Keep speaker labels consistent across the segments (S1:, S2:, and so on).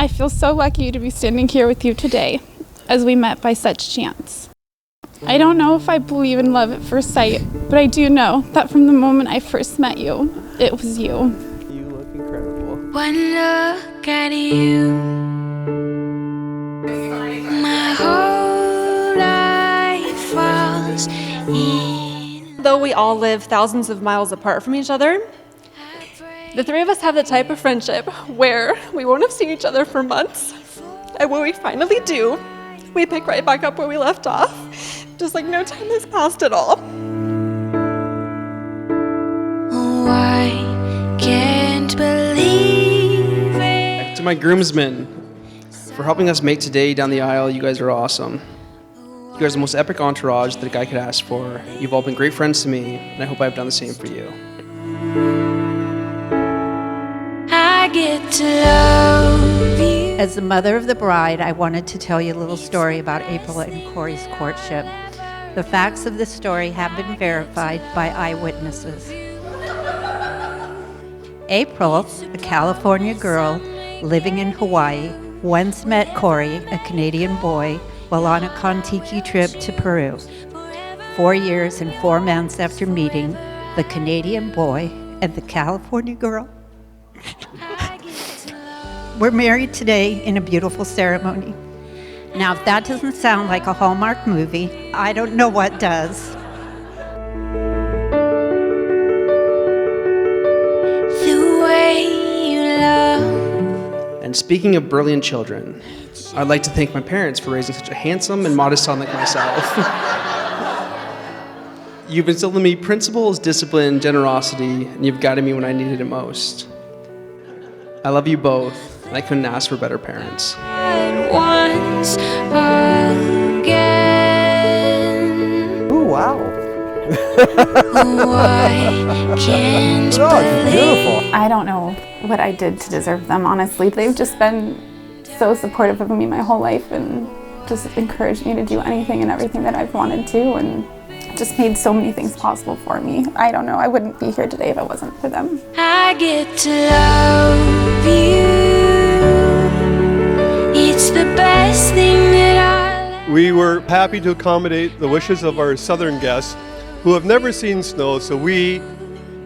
S1: I feel so lucky to be standing here with you today, as we met by such chance. I don't know if I believe in love at first sight, but I do know that from the moment I first met you, it was you.
S2: You look incredible.
S3: One look at you, my whole life falls in.
S4: Though we all live thousands of miles apart from each other, the three of us have the type of friendship where we won't have seen each other for months, and when we finally do, we pick right back up where we left off, just like no time has passed at all.
S3: Oh, I can't believe it.
S2: To my groomsmen, for helping us make today down the aisle, you guys are awesome. You guys are the most epic entourage that a guy could ask for. You've all been great friends to me, and I hope I've done the same for you.
S3: I get to love you.
S5: As the mother of the bride, I wanted to tell you a little story about April and Cory's courtship. The facts of this story have been verified by eyewitnesses. April, a California girl living in Hawaii, once met Cory, a Canadian boy, while on a Kon-Tiki trip to Peru. 4 years and 4 months after meeting, the Canadian boy and the California girl we're married today in a beautiful ceremony. Now, if that doesn't sound like a Hallmark movie, I don't know what does.
S3: The way you love.
S2: And speaking of brilliant children, I'd like to thank my parents for raising such a handsome and modest son like myself. You've instilled in me principles, discipline, generosity, and you've guided me when I needed it most. I love you both, and I couldn't ask for better parents.
S3: Once again.
S6: Oh, wow.
S3: Oh, I can't believe.
S6: Beautiful.
S1: I don't know what I did to deserve them, honestly. They've just been so supportive of me my whole life and just encouraged me to do anything and everything that I've wanted to, and just made so many things possible for me. I don't know, I wouldn't be here today if it wasn't for them.
S3: I get to love you. It's the best thing that
S7: We were happy to accommodate the wishes of our southern guests who have never seen snow, so we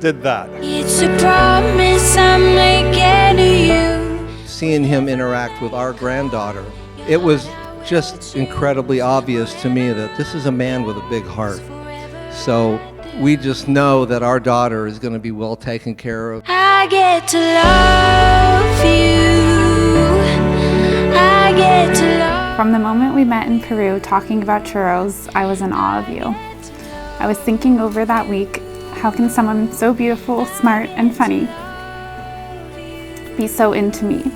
S7: did that.
S3: It's a promise I'm making to you.
S6: Seeing him interact with our granddaughter, it was just incredibly obvious to me that this is a man with a big heart. So we just know that our daughter is going to be well taken care of.
S3: I get to love you. I get to love.
S1: From the moment we met in Peru talking about churros, I was in awe of you. I was thinking over that week, how can someone so beautiful, smart, and funny be so into me?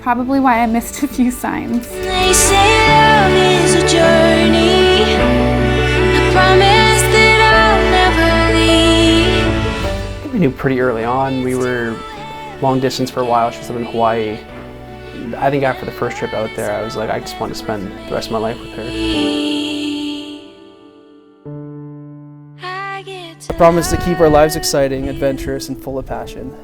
S1: Probably why I missed a few signs.
S3: They say love is a journey. I promise that I'll never leave.
S2: We knew pretty early on. We were long distance for a while. She was living in Hawaii. I think after the first trip out there, I was like, I just want to spend the rest of my life with her. I promise to keep our lives exciting, adventurous, and full of passion.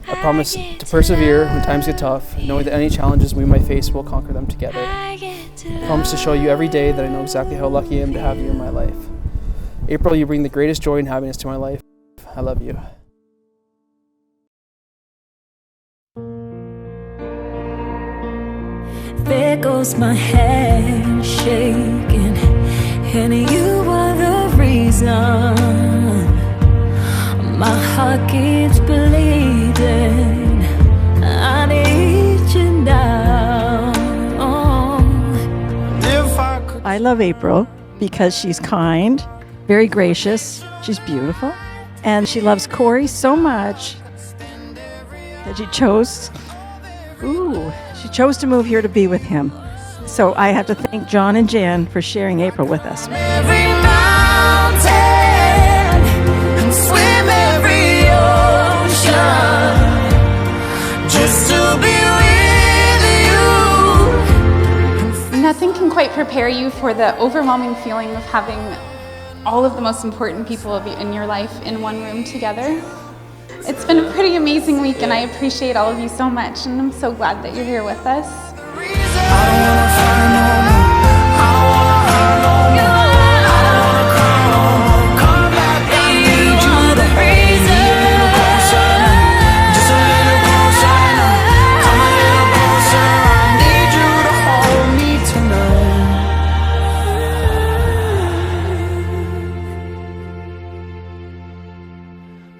S2: I promise to persevere when times get tough, knowing that any challenges we might face, we'll conquer them together. I promise to show you every day that I know exactly how lucky I am to have you in my life. April, you bring the greatest joy and happiness to my life. I love you.
S8: There goes my head shaking, and you are the reason my heart keeps bleeding. I need you now.
S9: I love April because she's kind, very gracious, she's beautiful, and she loves Cory so much that she chose to move here to be with him. So I have to thank John and Jan for sharing April with us.
S8: Every mountain and swim every ocean just to be with you.
S1: Nothing can quite prepare you for the overwhelming feeling of having all of the most important people in your life in one room together. It's been a pretty amazing week, and I appreciate all of you so much, and I'm so glad that you're here with us.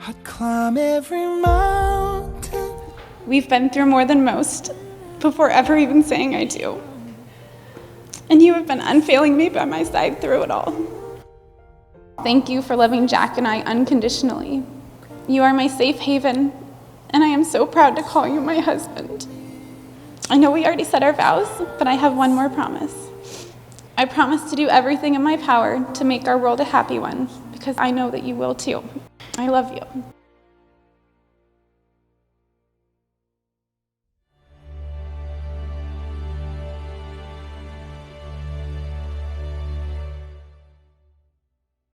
S8: I'd climb every mountain.
S1: We've been through more than most before ever even saying I do. And you have been unfailingly by my side through it all. Thank you for loving Jack and I unconditionally. You are my safe haven, and I am so proud to call you my husband. I know we already said our vows, but I have one more promise. I promise to do everything in my power to make our world a happy one, because I know that you will too. I love you.